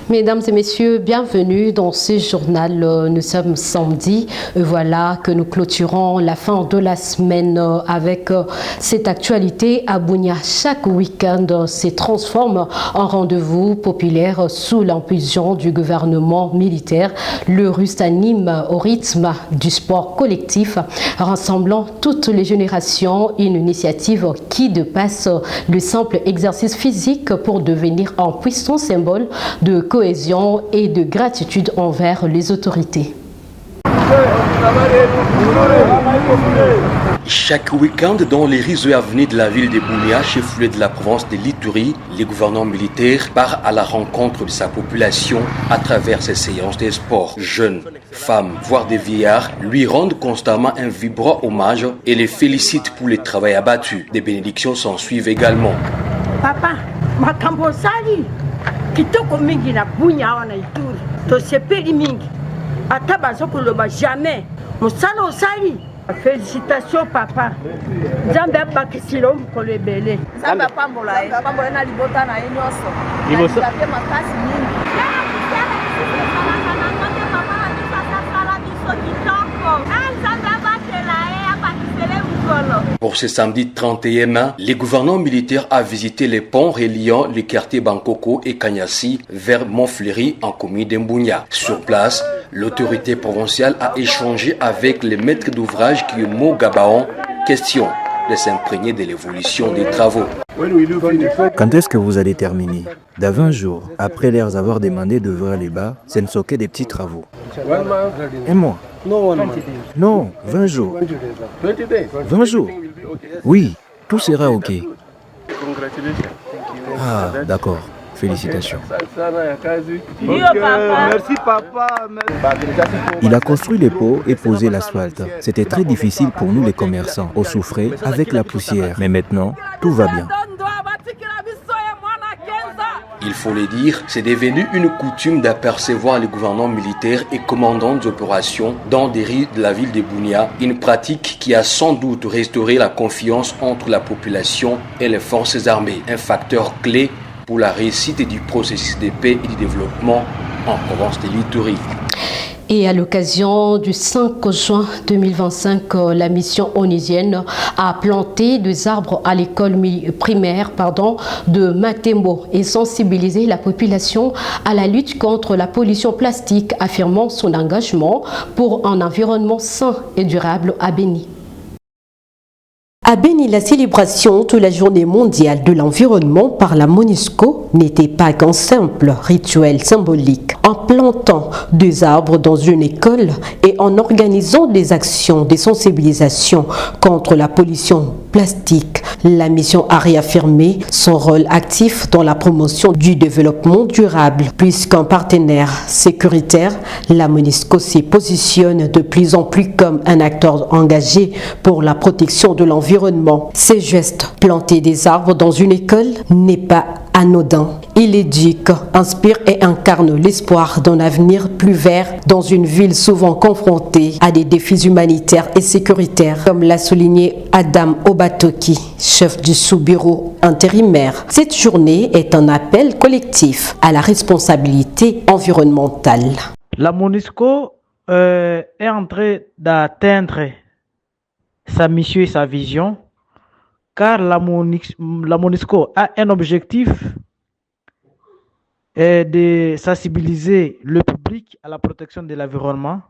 Mesdames et messieurs, bienvenue dans ce journal. Nous sommes samedi. Voilà que nous clôturons la fin de la semaine avec cette actualité à Bunia. Chaque week-end se transforme en rendez-vous populaire sous l'impulsion du gouvernement militaire. Le RUST anime au rythme du sport collectif, rassemblant toutes les générations. Une initiative qui dépasse le simple exercice physique pour devenir un puissant symbole de cohésion et de gratitude envers les autorités. Chaque week-end, dans les rues et avenues de la ville de Bunia, chef-lieu de la province de l'Ituri, le gouvernement militaire part à la rencontre de sa population à travers ses séances de sport. Jeunes, femmes, voire des vieillards lui rendent constamment un vibrant hommage et les félicitent pour le travail abattu. Des bénédictions s'en suivent également. Papa, makambo sali kitoko mingi na Bunia wana Ituri to sepeli mingi ata bazokoloba jamais mosala osali. Félicitations papa. Nzambe abakisilo mukolo ebele. Nzambe apambola na libota na ye nyonso. Liboso ya makasi mingi. Pour ce samedi 31 mai, le gouvernement militaire a visité les ponts reliant les quartiers Bankoko et Kanyasi vers Montfleury en commune d'Mbunya. Sur place, l'autorité provinciale a échangé avec les maîtres d'ouvrage Kiyumo Gabaon, question de s'imprégner de l'évolution des travaux. Quand est-ce que vous allez terminer? Dans 20 jours, après leur avoir demandé d'ouvrir les bars, ce ne sont que des petits travaux. Un mois? Non, 20 jours. 20 jours? Oui, tout sera OK. Ah, d'accord. Félicitations. Merci papa. Il a construit les pots et posé l'asphalte. C'était très difficile pour nous les commerçants. On souffrait avec la poussière. Mais maintenant, tout va bien. Il faut le dire, c'est devenu une coutume d'apercevoir le gouvernement militaire et commandant d'opérations dans des rues de la ville de Bunia, une pratique qui a sans doute restauré la confiance entre la population et les forces armées, un facteur clé pour la réussite du processus de paix et de développement en province de l'Ituri. Et à l'occasion du 5 juin 2025, la mission onusienne a planté des arbres à l'école primaire de Matembo et sensibilisé la population à la lutte contre la pollution plastique, affirmant son engagement pour un environnement sain et durable à Beni. À Beni, la célébration de la journée mondiale de l'environnement par la MONUSCO n'était pas qu'un simple rituel symbolique. En plantant des arbres dans une école et en organisant des actions de sensibilisation contre la pollution plastique, la mission a réaffirmé son rôle actif dans la promotion du développement durable. Plus qu'un partenaire sécuritaire, la MONUSCO se positionne de plus en plus comme un acteur engagé pour la protection de l'environnement. Ces gestes, planter des arbres dans une école, n'est pas anodin. Il éduque, inspire et incarne l'espoir d'un avenir plus vert dans une ville souvent confrontée à des défis humanitaires et sécuritaires, comme l'a souligné Adam Obatoki, chef du sous-bureau intérimaire. Cette journée est un appel collectif à la responsabilité environnementale. La MONUSCO est en train d'atteindre sa mission et sa vision, car la MONUSCO a un objectif de sensibiliser le public à la protection de l'environnement.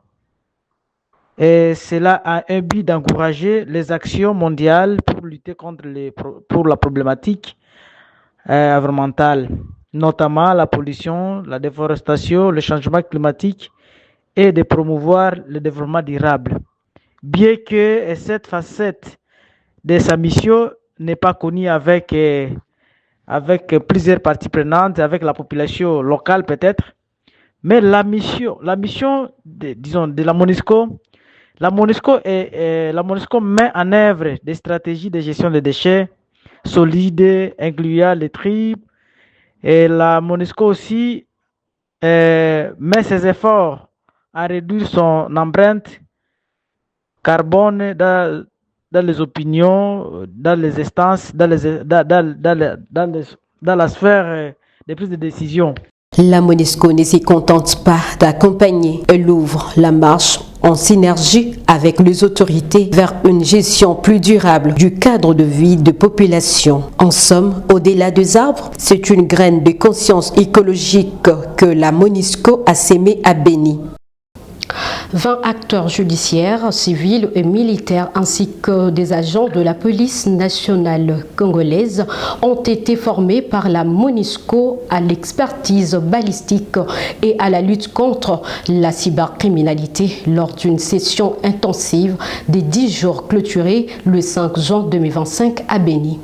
Et cela a un but d'encourager les actions mondiales pour lutter pour la problématique environnementale, notamment la pollution, la déforestation, le changement climatique, et de promouvoir le développement durable. Bien que cette facette de sa mission n'est pas connue avec plusieurs parties prenantes, avec la population locale peut-être, mais la mission de la MONUSCO, la MONUSCO met en œuvre des stratégies de gestion des déchets solides, incluant les tri, et la MONUSCO aussi met ses efforts à réduire son empreinte carbone dans les opinions, dans les instances, dans la sphère des prises de décision. La MONUSCO ne s'y contente pas d'accompagner. Elle ouvre la marche en synergie avec les autorités vers une gestion plus durable du cadre de vie de population. En somme, au-delà des arbres, c'est une graine de conscience écologique que la MONUSCO a sémée à Béni. 20 acteurs judiciaires, civils et militaires ainsi que des agents de la police nationale congolaise ont été formés par la MONUSCO à l'expertise balistique et à la lutte contre la cybercriminalité lors d'une session intensive des 10 jours clôturés le 5 juin 2025 à Béni.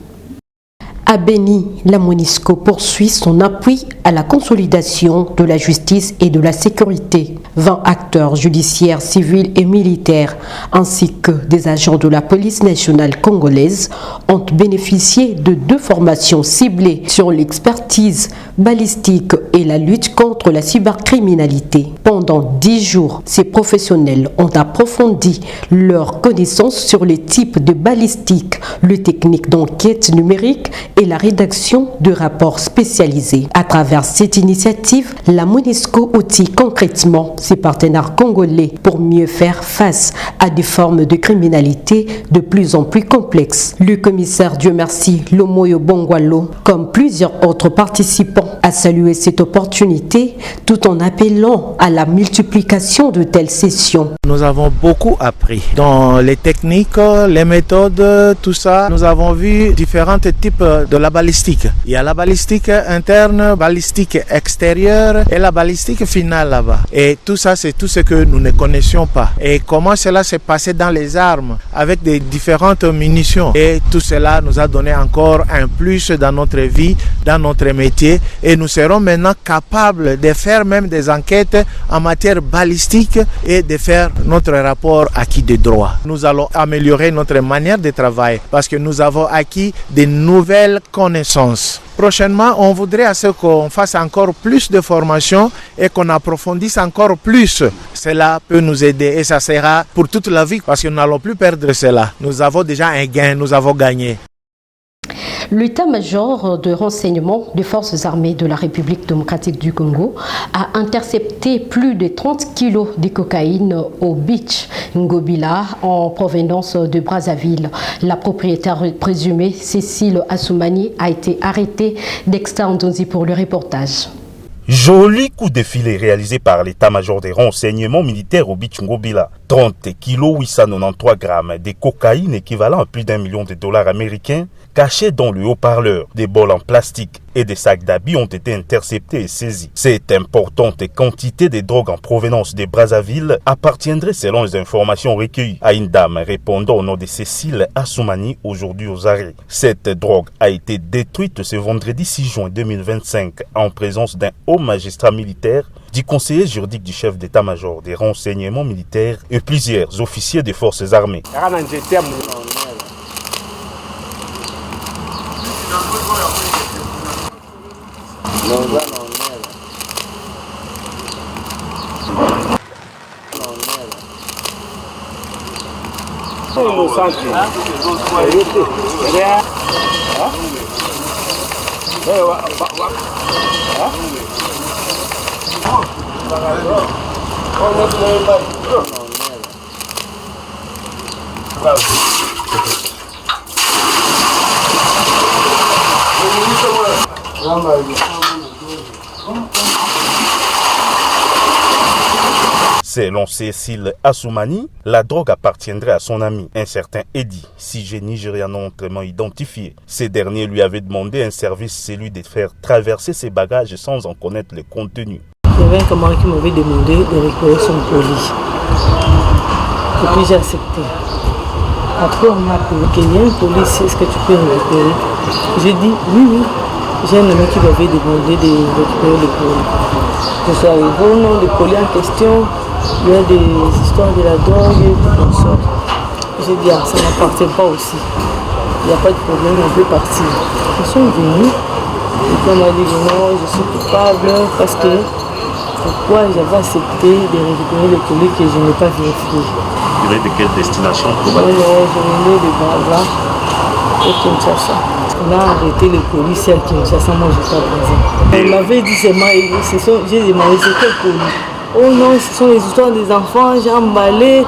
À Béni, la MONUSCO poursuit son appui à la consolidation de la justice et de la sécurité. 20 acteurs judiciaires, civils et militaires, ainsi que des agents de la police nationale congolaise, ont bénéficié de 2 formations ciblées sur l'expertise balistique et la lutte contre la cybercriminalité. Pendant 10 jours, ces professionnels ont approfondi leurs connaissances sur les types de balistique, les techniques d'enquête numérique et la rédaction de rapports spécialisés. À travers cette initiative, la MONUSCO outille concrètement ses partenaires congolais pour mieux faire face à des formes de criminalité de plus en plus complexes. Le commissaire Dieu merci Lomoyo Bongwalo, comme plusieurs autres participants, a salué cette opportunité tout en appelant à la multiplication de telles sessions. Nous avons beaucoup appris dans les techniques, les méthodes, tout ça. Nous avons vu différents types de la balistique. Il y a la balistique interne, balistique extérieure et la balistique finale là-bas. Et tout ça, c'est tout ce que nous ne connaissions pas. Et comment cela s'est passé dans les armes avec des différentes munitions. Et tout cela nous a donné encore un plus dans notre vie, dans notre métier. Et nous serons maintenant capables de faire même des enquêtes en matière balistique et de faire notre rapport acquis de droit. Nous allons améliorer notre manière de travail parce que nous avons acquis de nouvelles connaissances. Prochainement, on voudrait à ce qu'on fasse encore plus de formation et qu'on approfondisse encore plus. Cela peut nous aider et ça sera pour toute la vie parce que nous n'allons plus perdre cela. Nous avons déjà un gain, nous avons gagné. L'état-major de renseignement des forces armées de la République démocratique du Congo a intercepté plus de 30 kilos de cocaïne au beach Ngobila en provenance de Brazzaville. La propriétaire présumée, Cécile Assoumani, a été arrêtée. Dexter Ndonzi pour le reportage. Joli coup de filet réalisé par l'état-major des renseignements militaires au beach Ngobila. 30 kg 893 grammes de cocaïne équivalent à plus d'$1 million américains cachés dans le haut-parleur. Des bols en plastique et des sacs d'habits ont été interceptés et saisis. Cette importante quantité de drogue en provenance de Brazzaville appartiendrait selon les informations recueillies à une dame répondant au nom de Cécile Assoumani aujourd'hui aux arrêts. Cette drogue a été détruite ce vendredi 6 juin 2025 en présence d'un haut magistrat militaire, du conseiller juridique du chef d'état-major des renseignements militaires et plusieurs officiers des forces armées. Selon Cécile Assoumani, la drogue appartiendrait à son ami, un certain Eddie, sujet nigérian non autrement identifié. Ce dernier lui avait demandé un service, celui de faire traverser ses bagages sans en connaître le contenu. Il y avait un camarade qui m'avait demandé de récupérer son colis. Et puis j'ai accepté. Après on m'a appelé qu'il y a un colis, est-ce que tu peux récupérer? J'ai dit oui. J'ai un ami qui m'avait demandé de récupérer le colis. Je suis arrivé au nom du colis en question. Il y a des histoires de la drogue et tout ça. J'ai dit, ça ne m'appartient pas aussi. Il n'y a pas de problème, on peut partir. Ils sont venus. Et puis on m'a dit, non, je suis coupable parce que pourquoi j'avais accepté de récupérer le colis que je n'ai pas vérifié. Il est de quelle destination? Non, je venais de Bava et Kinshasa. On a arrêté les colis à Kinshasa, moi j'étais présent. On m'avait dit, j'ai demandé c'est quel colis. Oh non, ce sont les histoires des enfants, j'ai emballé.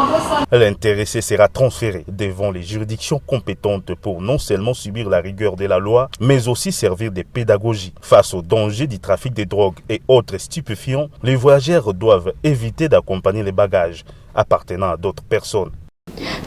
L'intéressé sera transféré devant les juridictions compétentes pour non seulement subir la rigueur de la loi, mais aussi servir de pédagogie. Face au danger du trafic de drogue et autres stupéfiants, les voyageurs doivent éviter d'accompagner les bagages appartenant à d'autres personnes.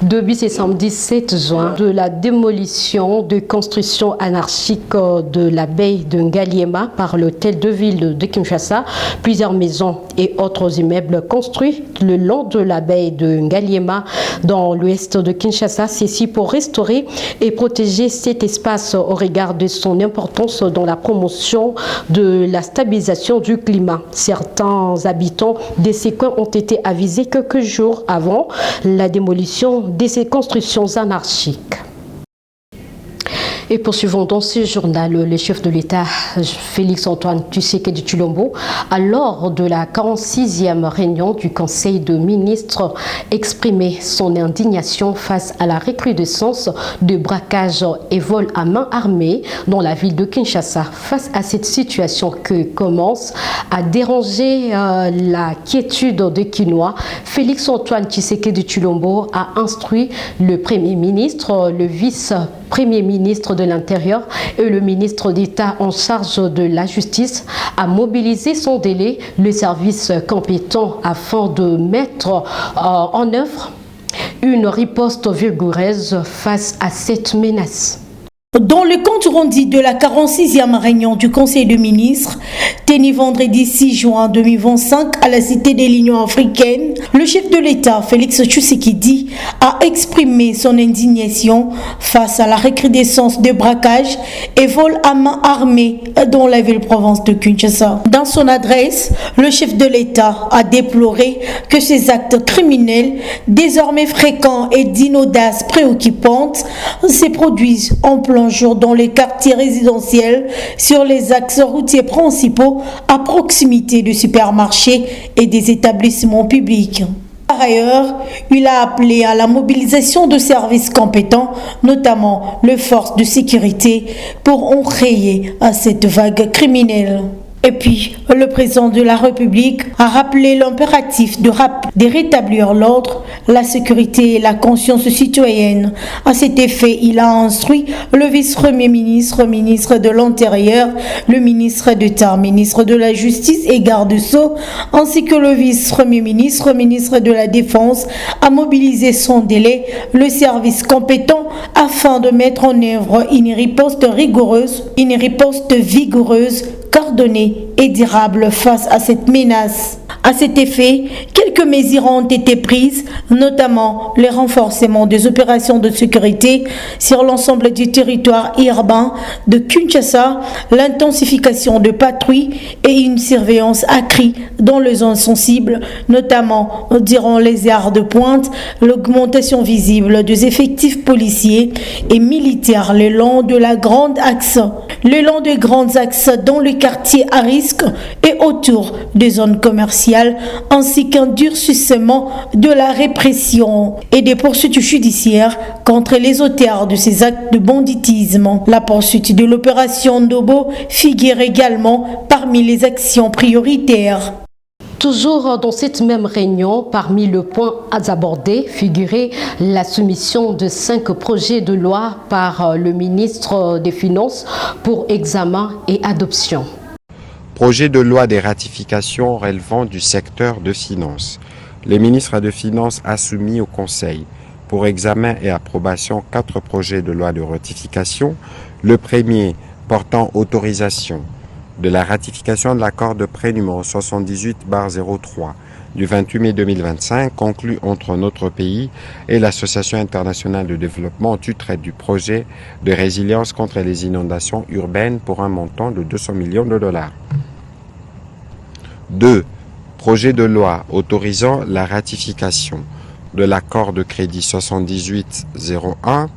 Depuis ce samedi 7 juin, de la démolition de constructions anarchiques de la baie de Ngaliema par l'hôtel de ville de Kinshasa, plusieurs maisons et autres immeubles construits le long de la baie de Ngaliema dans l'ouest de Kinshasa, ceci pour restaurer et protéger cet espace au regard de son importance dans la promotion de la stabilisation du climat. Certains habitants de ces coins ont été avisés quelques jours avant la démolition de ces constructions anarchiques. Et poursuivons dans ce journal, le chef de l'État, Félix-Antoine Tshisekedi Tshilombo, à lors de la 46e réunion du Conseil de ministres, exprimé son indignation face à la recrudescence de braquages et vols à main armée dans la ville de Kinshasa. Face à cette situation qui commence à déranger la quiétude des Kinois, Félix-Antoine Tshisekedi Tshilombo a instruit le Premier ministre, le vice-premier ministre de l'Intérieur et le ministre d'État en charge de la justice à mobiliser sans délai les services compétents afin de mettre en œuvre une riposte vigoureuse face à cette menace. Dans le compte rendu de la 46e réunion du Conseil des ministres, tenu vendredi 6 juin 2025 à la Cité de l'Union africaine, le chef de l'État, Félix Tshisekedi, a exprimé son indignation face à la recrudescence de braquages et vols à main armée dans la ville-province de Kinshasa. Dans son adresse, le chef de l'État a déploré que ces actes criminels, désormais fréquents et d'une audace préoccupante, se produisent en plein jour dans les quartiers résidentiels, sur les axes routiers principaux, à proximité de supermarchés et des établissements publics. Par ailleurs, il a appelé à la mobilisation de services compétents, notamment les forces de sécurité, pour enrayer cette vague criminelle. Et puis, le président de la République a rappelé l'impératif de rétablir l'ordre, la sécurité et la conscience citoyenne. À cet effet, il a instruit le vice-premier ministre, ministre de l'Intérieur, le ministre d'État, ministre de la Justice et garde-sceaux, ainsi que le vice-premier ministre, ministre de la Défense, à mobiliser sans délai le service compétent afin de mettre en œuvre une riposte vigoureuse, coordonnée et durable face à cette menace. À cet effet, quelques mesures ont été prises, notamment le renforcement des opérations de sécurité sur l'ensemble du territoire urbain de Kinshasa, l'intensification de patrouilles et une surveillance accrue dans les zones sensibles, notamment durant les heures de pointe, l'augmentation visible des effectifs policiers et militaires le long de grands axes dans le quartier à risque et autour des zones commerciales, ainsi qu'un durcissement de la répression et des poursuites judiciaires contre les auteurs de ces actes de banditisme. La poursuite de l'opération Ndobo figure également parmi les actions prioritaires. Toujours dans cette même réunion, parmi les points à aborder, figurait la soumission de 5 projets de loi par le ministre des Finances pour examen et adoption. Projet de loi des ratifications relevant du secteur de finances. Le ministre de Finances a soumis au Conseil pour examen et approbation 4 projets de loi de ratification. Le premier portant autorisation de la ratification de l'accord de prêt numéro 78/03 du 28 mai 2025 conclu entre notre pays et l'Association internationale de développement au titre du projet de résilience contre les inondations urbaines pour un montant de 200 millions de dollars. 2. Projet de loi autorisant la ratification de l'accord de crédit 78/01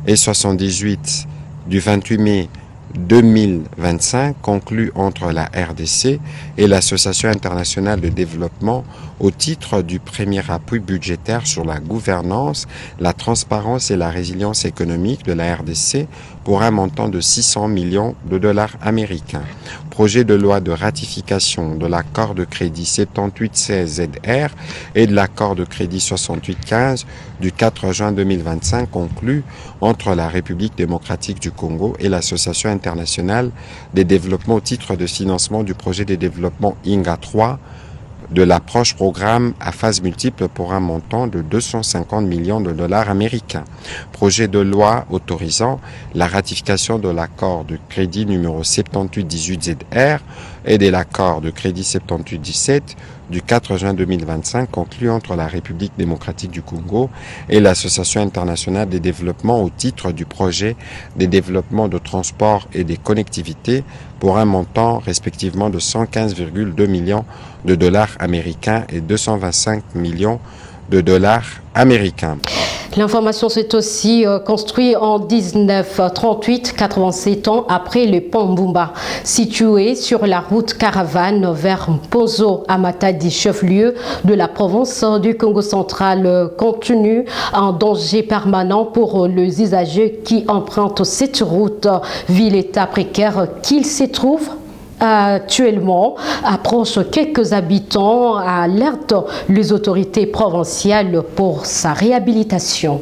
et 78 du 28 mai 2025 conclu entre la RDC et l'Association internationale de développement au titre du premier appui budgétaire sur la gouvernance, la transparence et la résilience économique de la RDC pour un montant de 600 millions de dollars américains. Projet de loi de ratification de l'accord de crédit 7816ZR et de l'accord de crédit 6815 du 4 juin 2025 conclu entre la République démocratique du Congo et l'Association internationale des développements au titre de financement du projet de développement INGA 3 de l'approche programme à phase multiple pour un montant de 250 millions de dollars américains. Projet de loi autorisant la ratification de l'accord de crédit numéro 7818ZR et de l'accord de crédit 7817 du 4 juin 2025 conclu entre la République démocratique du Congo et l'Association internationale des développements au titre du projet des développements de transport et des connectivités pour un montant respectivement de 115,2 millions de dollars américains et 225 millions de dollars américains. L'information s'est aussi construite en 1938, 87 ans après le pont Mbumba, situé sur la route caravane vers Mpozo à Matadi, chef-lieu de la province du Congo central, continue en danger permanent pour les usagers qui empruntent cette route, ville état précaire qu'il se trouve. Actuellement, approche quelques habitants, alertent les autorités provinciales pour sa réhabilitation.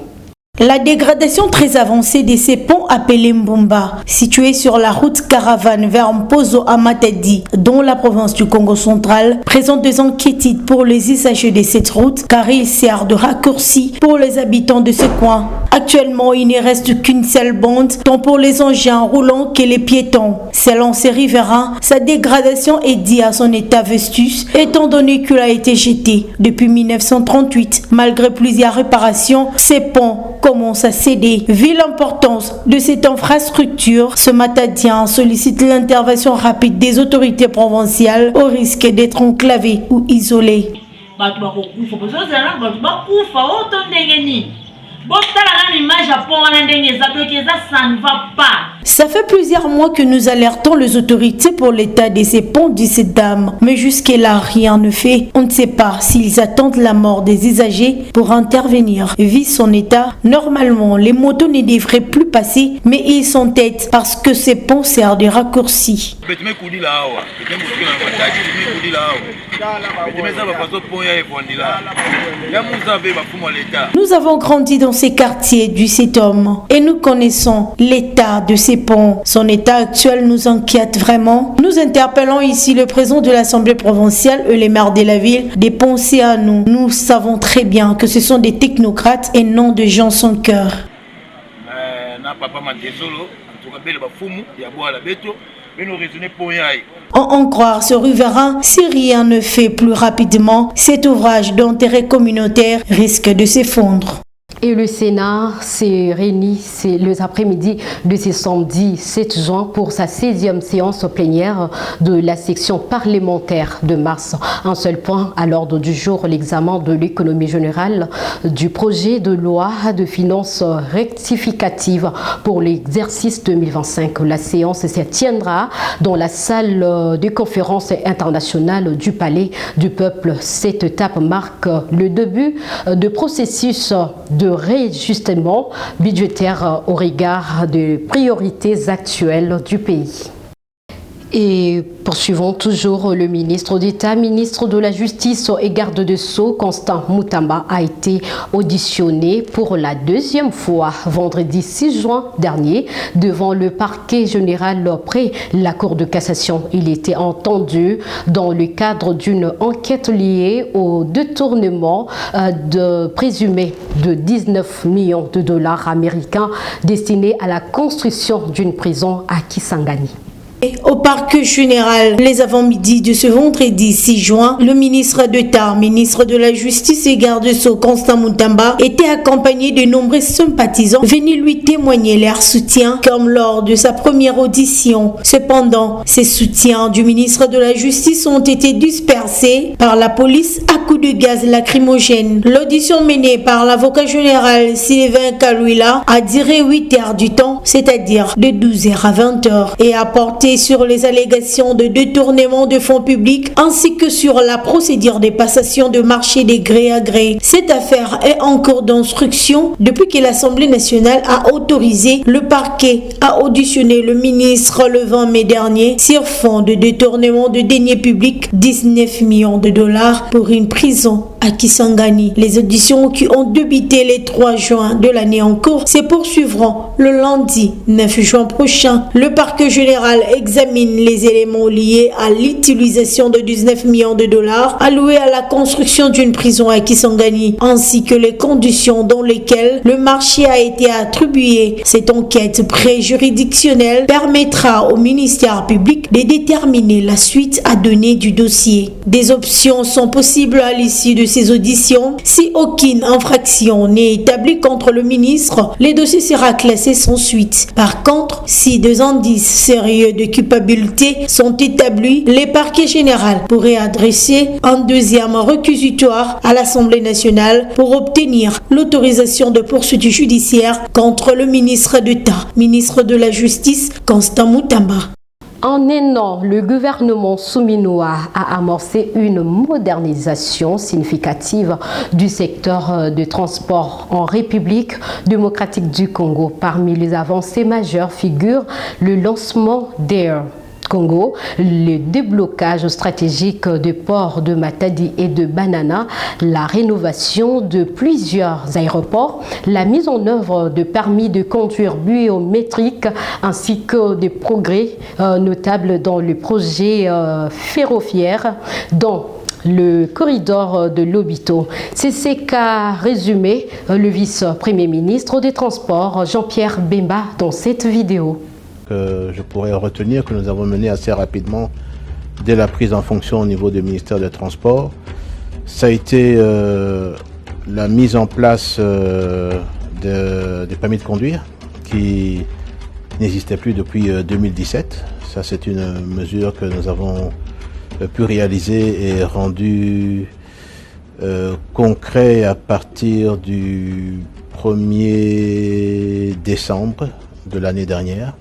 La dégradation très avancée de ces ponts appelés Mbumba, situés sur la route caravane vers Mpozo à Matadi, dont la province du Congo central, présente des inquiétudes pour les usagers de cette route car il sert de raccourci pour les habitants de ce coin. Actuellement, il ne reste qu'une seule bande, tant pour les engins roulants que les piétons. Selon ces riverains, sa dégradation est due à son état vestus, étant donné qu'il a été jeté depuis 1938. Malgré plusieurs réparations, ces ponts commence à céder. Vu l'importance de cette infrastructure, ce Matadien sollicite l'intervention rapide des autorités provinciales au risque d'être enclavés ou isolés. Ça fait plusieurs mois que nous alertons les autorités pour l'état de ces ponts de cette dame. Mais jusque-là, rien ne fait. On ne sait pas s'ils attendent la mort des usagers pour intervenir. Vu son état, normalement, les motos ne devraient plus passer, mais ils sont têtes parce que ces ponts servent de raccourci. Nous avons grandi dans ces quartiers du 7 hommes et nous connaissons l'état de ces ponts. Son état actuel nous inquiète vraiment. Nous interpellons ici le président de l'Assemblée provinciale et les maires de la ville de penser à nous. Nous savons très bien que ce sont des technocrates et non des gens sans cœur. En croire ce riverain, si rien ne fait plus rapidement, cet ouvrage d'intérêt communautaire risque de s'effondrer. Et le Sénat s'est réuni les après-midi de ce samedi 7 juin pour sa 16e séance plénière de la section parlementaire de mars. Un seul point à l'ordre du jour, l'examen de l'économie générale du projet de loi de finances rectificative pour l'exercice 2025. La séance se tiendra dans la salle de conférence internationale du Palais du Peuple. Cette étape marque le début du processus de réajustement budgétaire au regard des priorités actuelles du pays. Et poursuivons toujours, le ministre d'État, ministre de la Justice et garde des Sceaux, Constant Mutamba, a été auditionné pour la deuxième fois vendredi 6 juin dernier devant le parquet général près la Cour de cassation. Il était entendu dans le cadre d'une enquête liée au détournement présumé de 19 millions de dollars américains destinés à la construction d'une prison à Kisangani. Au parquet général, les avant-midi de ce vendredi 6 juin, le ministre d'État, ministre de la Justice et garde des Sceaux, Constant Mutamba, était accompagné de nombreux sympathisants venus lui témoigner leur soutien, comme lors de sa première audition. Cependant, ces soutiens du ministre de la Justice ont été dispersés par la police à coups de gaz lacrymogène. L'audition menée par l'avocat général Sylvain Kalouila a duré 8 heures du temps, c'est-à-dire de 12h à 20h, et a porté porté sur les allégations de détournement de fonds publics ainsi que sur la procédure des passations de marché des gré à gré. Cette affaire est en cours d'instruction depuis que l'Assemblée nationale a autorisé le parquet à auditionner le ministre le 20 mai dernier sur fond de détournement de deniers publics, 19 millions de dollars pour une prison à Kisangani. Les auditions qui ont débuté les 3 juin de l'année en cours se poursuivront le lundi 9 juin prochain. Le parquet général examine les éléments liés à l'utilisation de 19 millions de dollars alloués à la construction d'une prison à Kisangani, ainsi que les conditions dans lesquelles le marché a été attribué. Cette enquête pré-juridictionnelle permettra au ministère public de déterminer la suite à donner du dossier. Des options sont possibles à l'issue de ces auditions. Si aucune infraction n'est établie contre le ministre, le dossier sera classé sans suite. Par contre, si des indices sérieux de culpabilité sont établis, le parquet général pourrait adresser un deuxième réquisitoire à l'Assemblée nationale pour obtenir l'autorisation de poursuite judiciaire contre le ministre d'État, ministre de la Justice, Constant Moutamba. En un an, le gouvernement souminois a amorcé une modernisation significative du secteur de transport en République démocratique du Congo. Parmi les avancées majeures figure le lancement d'Air Congo, le déblocage stratégique des ports de Matadi et de Banana, la rénovation de plusieurs aéroports, la mise en œuvre de permis de conduire biométriques ainsi que des progrès notables dans le projet ferroviaire dans le corridor de Lobito. C'est ce qu'a résumé le vice-premier ministre des Transports, Jean-Pierre Bemba, dans cette vidéo. Que je pourrais retenir que nous avons mené assez rapidement dès la prise en fonction au niveau du ministère des Transports. Ça a été la mise en place des permis de conduire qui n'existaient plus depuis 2017. Ça, c'est une mesure que nous avons pu réaliser et rendue concret à partir du 1er décembre de l'année dernière.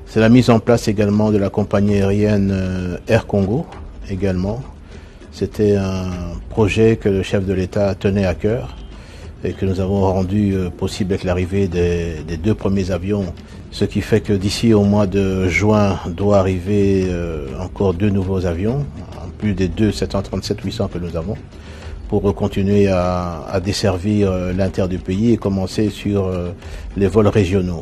C'est la mise en place également de la compagnie aérienne Air Congo également. C'était un projet que le chef de l'État tenait à cœur et que nous avons rendu possible avec l'arrivée des 2 premiers avions. Ce qui fait que d'ici au mois de juin doit arriver encore 2 nouveaux avions, en plus des 2 737-800 que nous avons, pour continuer à desservir l'intérieur du pays et commencer sur les vols régionaux.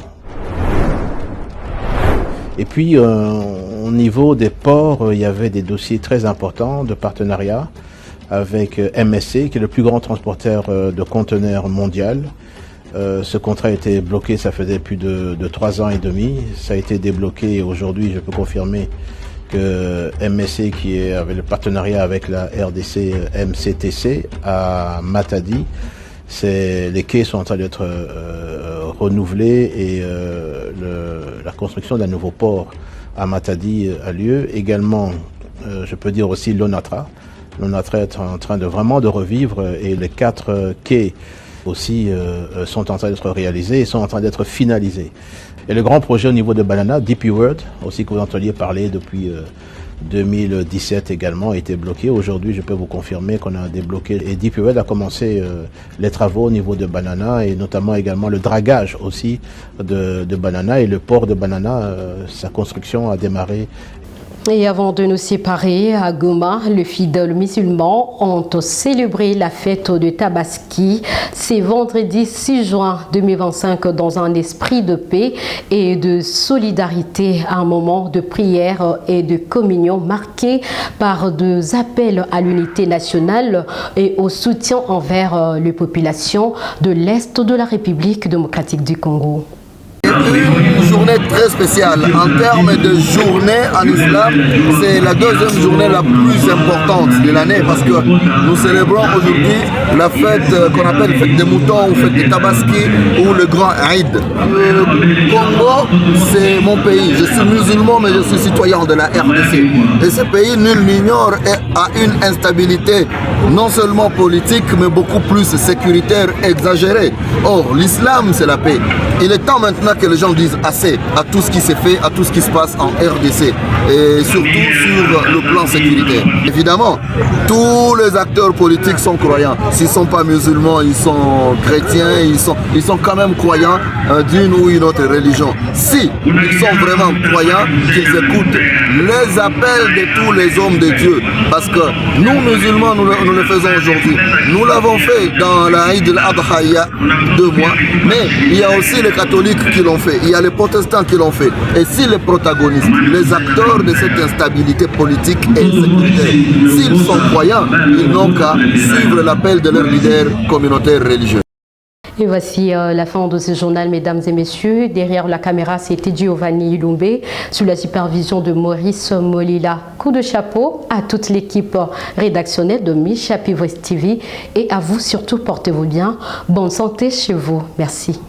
Et puis, au niveau des ports, il y avait des dossiers très importants de partenariat avec MSC, qui est le plus grand transporteur de conteneurs mondial. Ce contrat a été bloqué, ça faisait plus de 3 ans et demi. Ça a été débloqué et aujourd'hui, je peux confirmer que MSC, qui avait le partenariat avec la RDC MCTC à Matadi, les quais sont en train d'être renouvelés et la construction d'un nouveau port à Matadi a lieu. Également, je peux dire aussi l'ONATRA. L'ONATRA est en train de vraiment de revivre et les 4 quais aussi sont en train d'être réalisés et sont en train d'être finalisés. Et le grand projet au niveau de Banana, DP World, aussi que vous entendiez parler depuis 2017 également, a été bloqué. Aujourd'hui, je peux vous confirmer qu'on a débloqué et DP World a commencé les travaux au niveau de Banana et notamment également le dragage aussi de Banana et le port de Banana, sa construction a démarré. Et avant de nous séparer, à Goma, les fidèles musulmans ont célébré la fête de Tabaski. C'est vendredi 6 juin 2025 dans un esprit de paix et de solidarité, un moment de prière et de communion marqué par des appels à l'unité nationale et au soutien envers les populations de l'Est de la République démocratique du Congo. Une journée très spéciale. En termes de journée en islam, c'est la 2e journée la plus importante de l'année parce que nous célébrons aujourd'hui la fête qu'on appelle fête des moutons ou fête des Tabaski ou le grand Eid. Le Congo, c'est mon pays. Je suis musulman mais je suis citoyen de la RDC. Et ce pays, nul n'ignore, a une instabilité non seulement politique mais beaucoup plus sécuritaire exagérée. Or, l'islam, c'est la paix. Il est temps maintenant que les gens disent assez à tout ce qui s'est fait, à tout ce qui se passe en RDC et surtout sur le plan sécuritaire. Évidemment, tous les acteurs politiques sont croyants. S'ils ne sont pas musulmans, ils sont chrétiens, ils sont quand même croyants d'une ou une autre religion. Si ils sont vraiment croyants, qu'ils écoutent les appels de tous les hommes de Dieu. Parce que nous, musulmans, nous le faisons aujourd'hui. Nous l'avons fait dans la Eid al-Adha il y a 2 mois, mais il y a aussi les catholiques qui l'ont fait, il y a les protestants qui l'ont fait. Et si les protagonistes, les acteurs de cette instabilité politique et sécuritaire, s'ils sont croyants, ils n'ont qu'à suivre l'appel de leurs leaders communautaires religieux. Et voici la fin de ce journal, mesdames et messieurs. Derrière la caméra, c'était Giovanni Ilumbe, sous la supervision de Maurice Molila. Coup de chapeau à toute l'équipe rédactionnelle de Michapi West TV et à vous surtout, portez-vous bien. Bonne santé chez vous. Merci.